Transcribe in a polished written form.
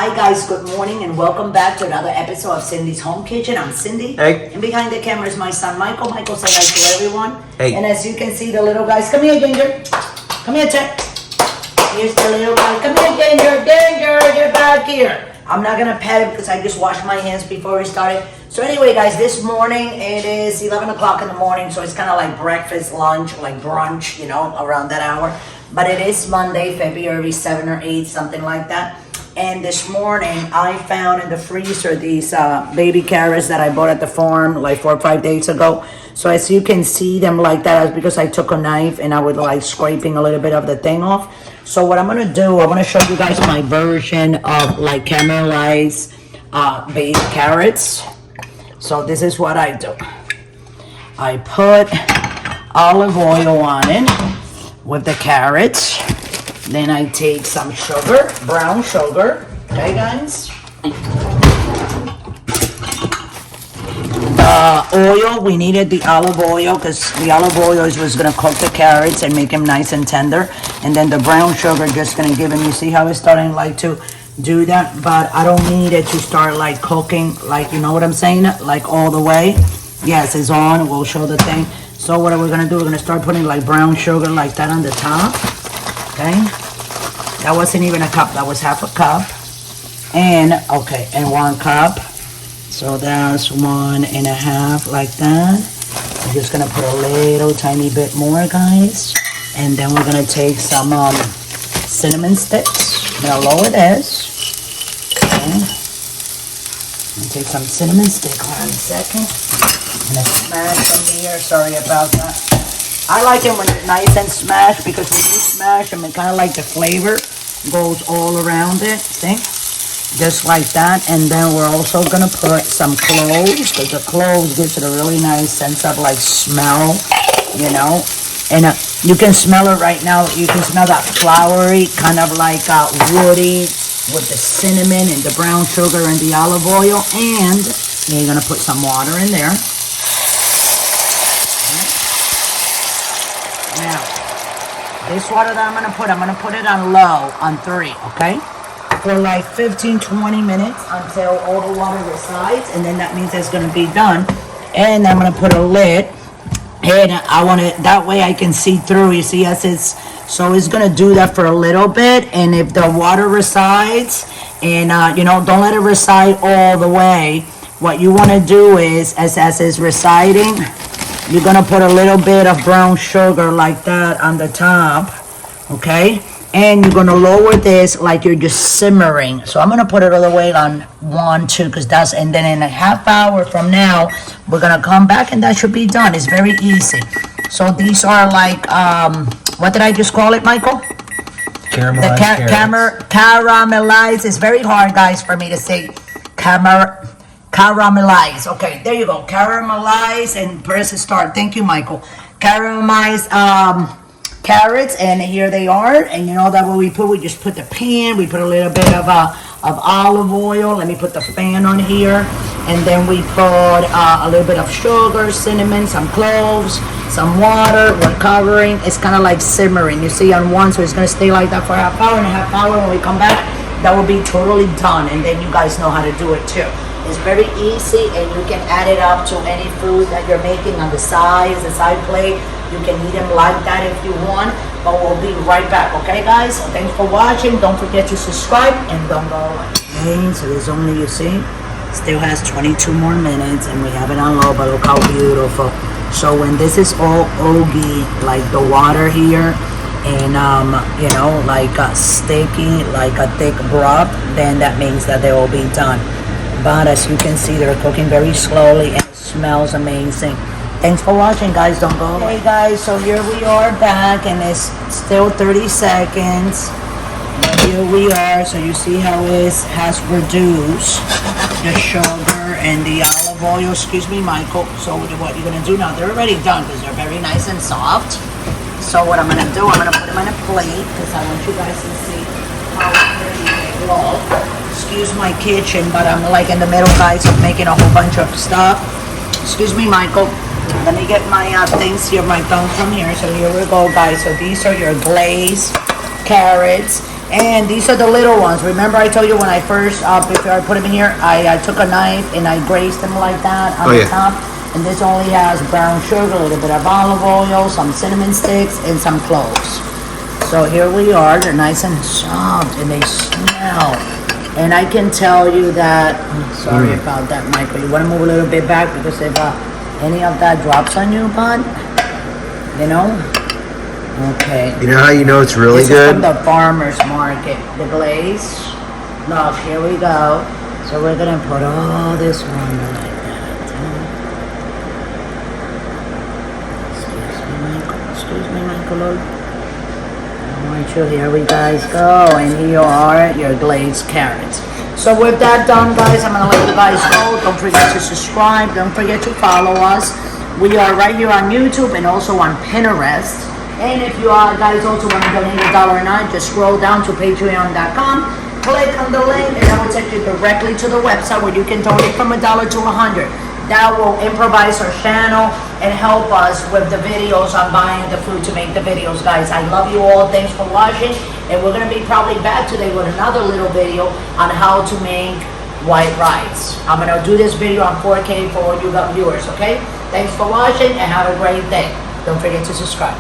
Hi guys, good morning and welcome back to another episode of Cindy's Home Kitchen. I'm Cindy. Hey. And behind the camera is my son Michael. Michael, say hi to everyone. Hey. And as you can see, the little guys, come here, Ginger. Come here, Chet. Here's the little guy. Come here, Ginger. Ginger, get back here. I'm not gonna pet him because I just washed my hands before we started. So anyway, guys, this morning it is 11 o'clock in the morning, so it's kind of like breakfast, lunch, like brunch, you know, around that hour. But it is Monday, February 7 or 8, something like that. And this morning, I found in the freezer these baby carrots that I bought at the farm like 4 or 5 days ago. So as you can see them like that, it's because I took a knife and I was like scraping a little bit of the thing off. So what I'm gonna do, I'm gonna show you guys my version of like caramelized baby carrots. So this is what I do. I put olive oil on it with the carrots. Then I take some sugar, brown sugar, okay guys? The oil, we needed the olive oil because the olive oil was gonna cook the carrots and make them nice and tender. And then the brown sugar just gonna give them, you see how it's starting like to do that? But I don't need it to start like cooking, like, you know what I'm saying? Like all the way. Yes, it's on, we'll show the thing. So what we're gonna do, we're gonna start putting like brown sugar like that on the top. Okay, that wasn't even a cup, that was half a cup. And okay, and 1 cup. So that's 1.5 like that. I'm just gonna put a little tiny bit more, guys. And then we're gonna take some cinnamon sticks. I'm gonna lower this. Okay. I'm gonna take some cinnamon stick. Hold on a second. I'm gonna smash them here. Sorry about that. I like it when it's nice and smashed because when you smash them, it kind of like the flavor goes all around it, see? Just like that. And then we're also gonna put some cloves because the cloves gives it a really nice sense of like smell, you know? And you can smell it right now. You can smell that floury, kind of like woody with the cinnamon and the brown sugar and the olive oil. And you're gonna put some water in there. Now, this water that I'm gonna put it on low, on 3, okay? For like 15-20 minutes until all the water resides, and then that means it's gonna be done. And I'm gonna put a lid, and I want it, that way I can see through, you see, as it's, so it's gonna do that for a little bit, and if the water resides, and you know, don't let it reside all the way. What you wanna do is, as it's residing, you're gonna put a little bit of brown sugar like that on the top, okay? And you're gonna lower this like you're just simmering. So I'm gonna put it all the way on 1, 2, because that's, and then in a half hour from now, we're gonna come back and that should be done. It's very easy. So these are like, what did I just call it, Michael? Caramelized carrots. Caramelized. It's very hard, guys, for me to say caramelize. Okay, there you go. Caramelize and press start. Thank you, Michael. Caramelized carrots, and here they are. And you know that what we put? We just put the pan. We put a little bit of olive oil. Let me put the fan on here, and then we put a little bit of sugar, cinnamon, some cloves, some water. We're covering. It's kind of like simmering. You see on 1, so it's gonna stay like that for a half hour. And a half hour when we come back, that will be totally done. And then you guys know how to do it too. It's very easy, and you can add it up to any food that you're making on the side plate. You can eat them like that if you want, but we'll be right back, okay guys? So thanks for watching. Don't forget to subscribe and don't go away. Okay, so there's only, you see, still has 22 more minutes and we have it on low, but look how beautiful. So when this is all ogy, like the water here, and you know, like sticky, like a thick broth, then that means that they will be done. But as you can see, they're cooking very slowly and it smells amazing. Thanks for watching, guys. Don't go away. Hey guys, so here we are back and it's still 30 seconds. And here we are. So you see how it has reduced the sugar and the olive oil. Excuse me, Michael. So what you're gonna do now, they're already done because they're very nice and soft. So what I'm gonna do, I'm gonna put them on a plate because I want you guys to see how pretty they look. Excuse my kitchen, but I'm like in the middle, guys, of making a whole bunch of stuff. Excuse me, Michael. Let me get my things here, my thumb from here. So here we go, guys. So these are your glazed carrots. And these are the little ones. Remember I told you when I first, before I put them in here, I took a knife and I grazed them like that on the top. And this only has brown sugar, a little bit of olive oil, some cinnamon sticks, and some cloves. So here we are. They're nice and soft and they smell. And I can tell you that, sorry about that, Michael. You want to move a little bit back because if any of that drops on you, bud, you know? Okay. You know how you know it's really This good? is from the farmer's market. The glaze. Look, here we go. So we're going to put all this one like that. Excuse me, Michael. Here we guys go, and here are your glazed carrots. So with that done, guys, I'm gonna let you guys go. Don't forget to subscribe. Don't forget to follow us. We are right here on YouTube and also on Pinterest. And if you guys also want to donate $1.09, just scroll down to patreon.com, click on the link, and that will take you directly to the website where you can donate from $1 to $100. That will improvise our channel and help us with the videos on buying the food to make the videos, guys. I love you all. Thanks for watching. And we're going to be probably back today with another little video on how to make white rice. I'm going to do this video on 4K for all you viewers, okay? Thanks for watching and have a great day. Don't forget to subscribe.